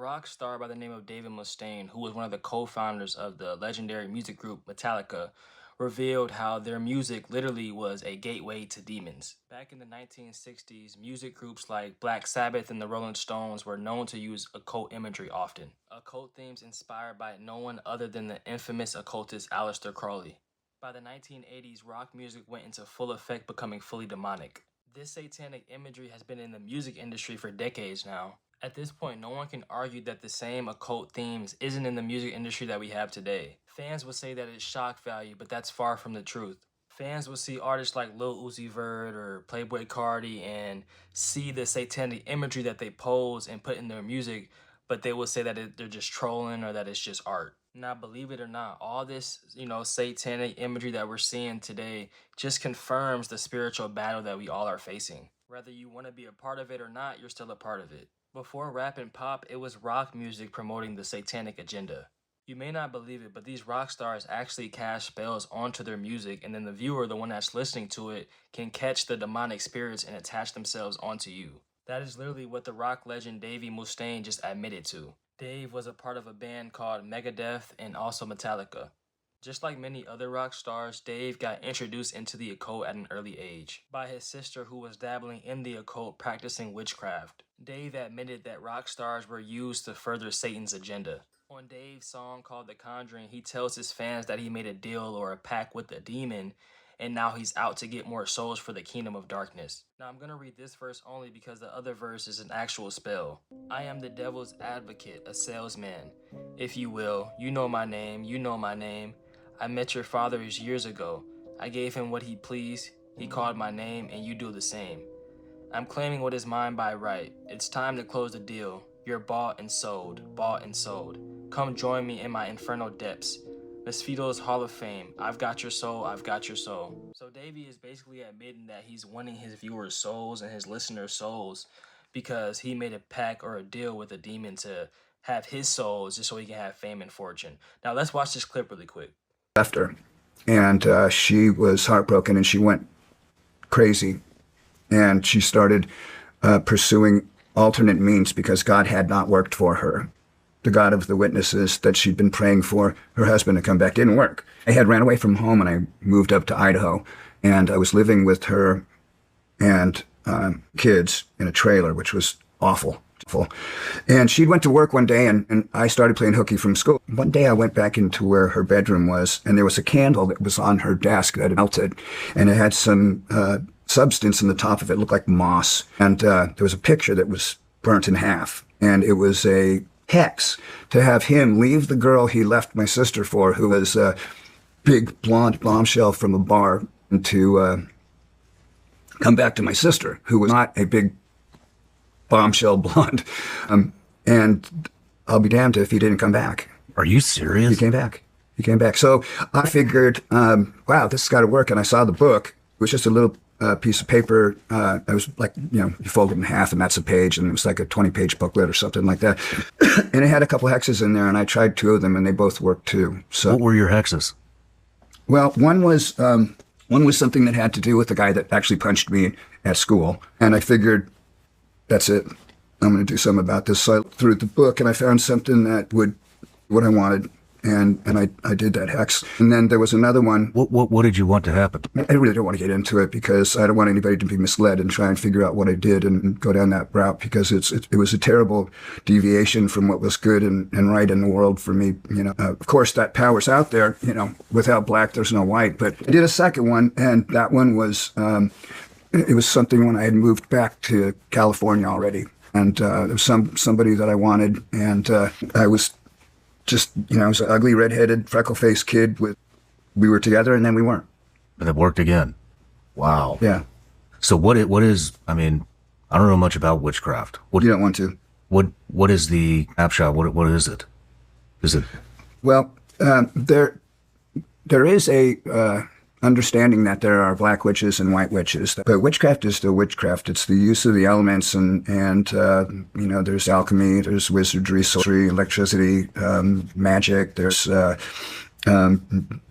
rock star by the name of David Mustaine, who was one of the co-founders of the legendary music group Metallica, revealed how their music literally was a gateway to demons. Back in the 1960s, music groups like Black Sabbath and the Rolling Stones were known to use occult imagery often. Occult themes inspired by no one other than the infamous occultist Aleister Crowley. By the 1980s, rock music went into full effect, becoming fully demonic. This satanic imagery has been in the music industry for decades now. At this point, no one can argue that the same occult themes isn't in the music industry that we have today. Fans would say that it's shock value, but that's far from the truth. Fans would see artists like Lil Uzi Vert or Playboi Carti and see the satanic imagery that they pose and put in their music, but they will say that they're just trolling or that it's just art. Now, believe it or not, all this, satanic imagery that we're seeing today just confirms the spiritual battle that we all are facing. Whether you want to be a part of it or not, you're still a part of it. Before rap and pop, it was rock music promoting the satanic agenda. You may not believe it, but these rock stars actually cast spells onto their music, and then the viewer, the one that's listening to it, can catch the demonic spirits and attach themselves onto you. That is literally what the rock legend Davey Mustaine just admitted to. Dave was a part of a band called Megadeth and also Metallica. Just like many other rock stars, Dave got introduced into the occult at an early age by his sister, who was dabbling in the occult practicing witchcraft. Dave admitted that rock stars were used to further Satan's agenda. On Dave's song called The Conjuring, he tells his fans that he made a deal or a pact with a demon, and now he's out to get more souls for the kingdom of darkness. Now I'm going to read this verse only because the other verse is an actual spell. I am the devil's advocate, a salesman. If you will, you know my name, you know my name. I met your father years ago. I gave him what he pleased. He called my name, and you do the same. I'm claiming what is mine by right. It's time to close the deal. You're bought and sold, bought and sold. Come join me in my infernal depths. Miss Fido's Hall of Fame. I've got your soul, I've got your soul. So Davey is basically admitting that he's winning his viewers' souls and his listeners' souls because he made a pact or a deal with a demon to have his souls just so he can have fame and fortune. Now let's watch this clip really quick. Left her, and she was heartbroken, and she went crazy, and she started pursuing alternate means because God had not worked for her. The God of the witnesses that she'd been praying for her husband to come back didn't work. I had ran away from home, and I moved up to Idaho, and I was living with her and kids in a trailer, which was awful. And she went to work one day, and I started playing hooky from school. One day I went back into where her bedroom was, and there was a candle that was on her desk that had melted, and it had some substance in the top of it. It looked like moss. And there was a picture that was burnt in half, and it was a hex to have him leave the girl he left my sister for, who was a big blonde bombshell from a bar, and to come back to my sister, who was not a big bombshell blonde. And I'll be damned if he didn't come back. Are you serious? He came back. So I figured, wow, this has got to work. And I saw the book. It was just a little piece of paper. It was like, you fold it in half and that's a page. And it was like a 20-page booklet or something like that. And it had a couple hexes in there, and I tried 2 of them, and they both worked too. So what were your hexes? Well, one was something that had to do with the guy that actually punched me at school. And I figured, that's it. I'm going to do something about this. So I looked through the book, and I found something that would what I wanted, and I did that hex. And then there was another one. What did you want to happen? I really don't want to get into it because I don't want anybody to be misled and try and figure out what I did and go down that route, because it was a terrible deviation from what was good and right in the world for me. Of course, that power's out there. Without black, there's no white. But I did a second one, and that one was. It was something when I had moved back to California already, and there was somebody that I wanted, and I was just, I was an ugly, redheaded, freckle-faced kid. We were together, and then we weren't. And it worked again. Wow. Yeah. So what is? I mean, I don't know much about witchcraft. You don't want to. What is the snapshot? What is it? Is it? Well, there is a understanding that there are black witches and white witches. But witchcraft is still witchcraft. It's the use of the elements, and there's alchemy, there's wizardry, sorcery, electricity, magic. There's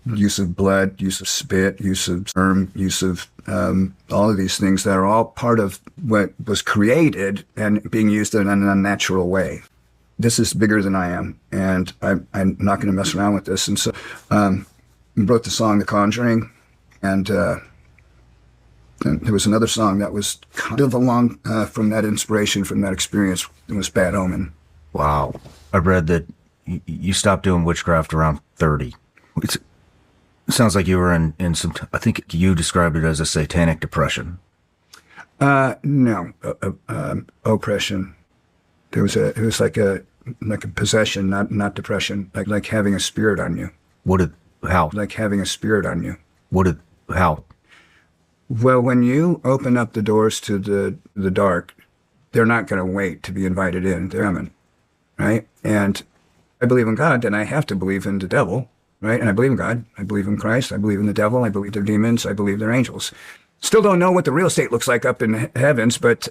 use of blood, use of spit, use of sperm, use of all of these things that are all part of what was created and being used in an unnatural way. this is bigger than I am, and I'm not going to mess around with this. And so we wrote the song The Conjuring, and there was another song that was kind of along from that inspiration, from that experience. It was Bad Omen. Wow. I read that you stopped doing witchcraft around 30. It sounds like you were in some, I think you described it as a satanic depression. No, oppression. It was like a possession, not depression, like having a spirit on you. How? Like having a spirit on you. How? Well, when you open up the doors to the dark, they're not going to wait to be invited in. They're coming, right? And I believe in God, then I have to believe in the devil, right? And I believe in God. I believe in Christ. I believe in the devil. I believe they're demons. I believe they're angels. Still don't know what the real estate looks like up in heavens, but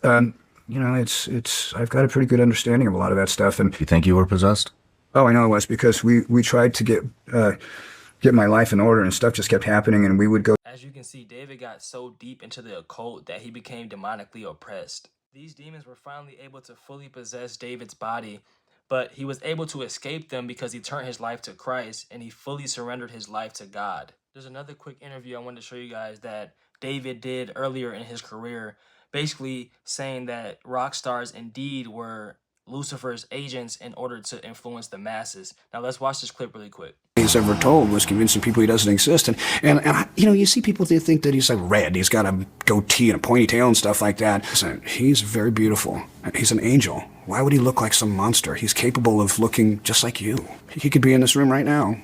it's. I've got a pretty good understanding of a lot of that stuff. And You think you were possessed? oh, I know it was, because we tried to get my life in order, and stuff just kept happening, and we would go. As you can see, David got so deep into the occult that he became demonically oppressed. These demons were finally able to fully possess David's body, but he was able to escape them because he turned his life to Christ and he fully surrendered his life to God. There's another quick interview I wanted to show you guys that David did earlier in his career, basically saying that rock stars indeed were Lucifer's agents in order to influence the masses. Now let's watch this clip really quick. He's ever told was convincing people he doesn't exist. And you see people, they think that he's like red. He's got a goatee and a ponytail and stuff like that. Listen, he's very beautiful. He's an angel. Why would he look like some monster? He's capable of looking just like you. He could be in this room right now.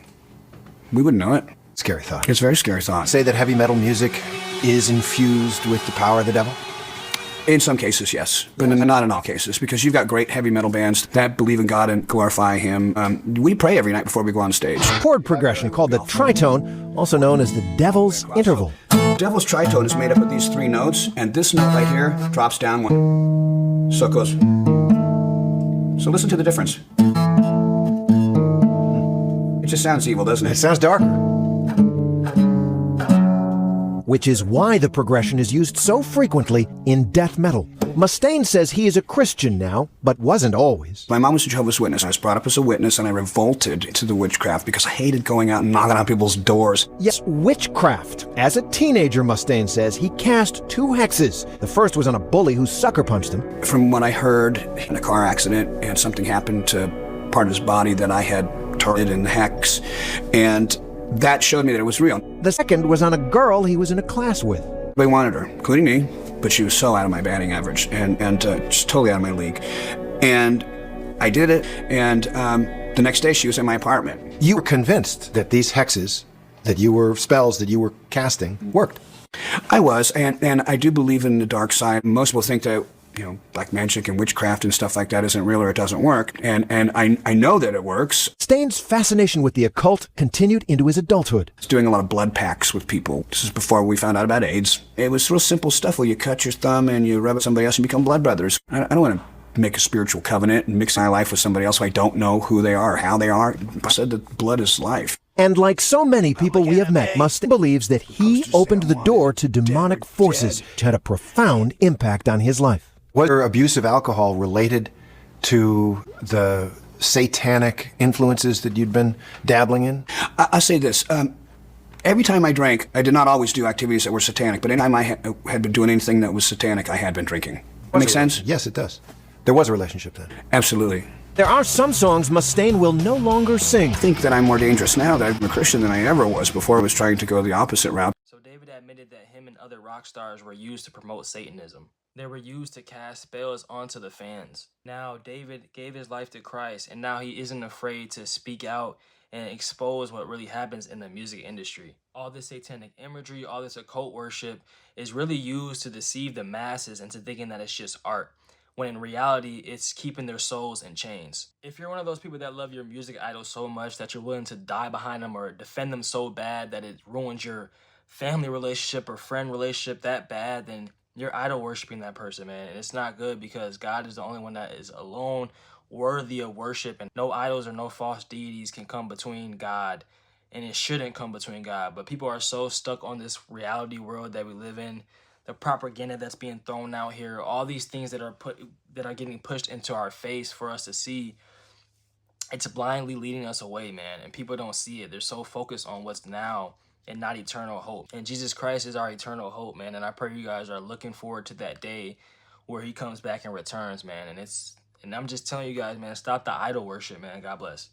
We wouldn't know it. Scary thought. It's a very scary thought. Say that heavy metal music is infused with the power of the devil? In some cases, yes, but not in all cases, because you've got great heavy metal bands that believe in God and glorify Him. We pray every night before we go on stage. Chord progression called the tritone, also known as the devil's interval. Devil's tritone is made up of these three notes, and this note right here drops down one. So it goes. So listen to the difference. It just sounds evil, doesn't it? It sounds darker. Which is why the progression is used so frequently in death metal. Mustaine says he is a Christian now, but wasn't always. My mom was a Jehovah's Witness. I was brought up as a witness, and I revolted to the witchcraft because I hated going out and knocking on people's doors. Yes, witchcraft. As a teenager, Mustaine says, he cast 2 hexes. The first was on a bully who sucker punched him. From what I heard, in a car accident, and something happened to part of his body that I had targeted in the hex, and that showed me that it was real. The second was on a girl he was in a class with. They wanted her, including me, but she was so out of my batting average and just totally out of my league. And I did it, and the next day she was in my apartment. You were convinced that these hexes, spells that you were casting, worked. I was, and I do believe in the dark side. Most people think that, black magic and witchcraft and stuff like that isn't real or it doesn't work. And I know that it works. Staine's fascination with the occult continued into his adulthood. I was doing a lot of blood packs with people. This is before we found out about AIDS. It was real simple stuff where you cut your thumb and you rub it somebody else and become blood brothers. I don't want to make a spiritual covenant and mix my life with somebody else who I don't know who they are or how they are. I said that blood is life. And like so many people we have met, Mustaine believes that he opened the door to demonic forces, which had a profound impact on his life. Was your abuse of alcohol related to the satanic influences that you'd been dabbling in? I'll say this. Every time I drank, I did not always do activities that were satanic, but anytime I had been doing anything that was satanic, I had been drinking. That make sense? Yes, it does. There was a relationship then. Absolutely. There are some songs Mustaine will no longer sing. I think that I'm more dangerous now that I'm a Christian than I ever was before I was trying to go the opposite route. So David admitted that him and other rock stars were used to promote Satanism. They were used to cast spells onto the fans. Now David gave his life to Christ, and now he isn't afraid to speak out and expose what really happens in the music industry. All this satanic imagery, all this occult worship is really used to deceive the masses into thinking that it's just art, when in reality, it's keeping their souls in chains. If you're one of those people that love your music idol so much that you're willing to die behind them or defend them so bad that it ruins your family relationship or friend relationship that bad, then you're idol worshiping that person, man. And it's not good because God is the only one that is alone worthy of worship, and no idols or no false deities can come between God, and it shouldn't come between God. But people are so stuck on this reality world that we live in, the propaganda that's being thrown out here, all these things that are getting pushed into our face for us to see, it's blindly leading us away, man, and people don't see it. They're so focused on what's now and not eternal hope. And Jesus Christ is our eternal hope, man, and I pray you guys are looking forward to that day where he comes back and returns, man. And I'm just telling you guys, man, stop the idol worship, man. God bless.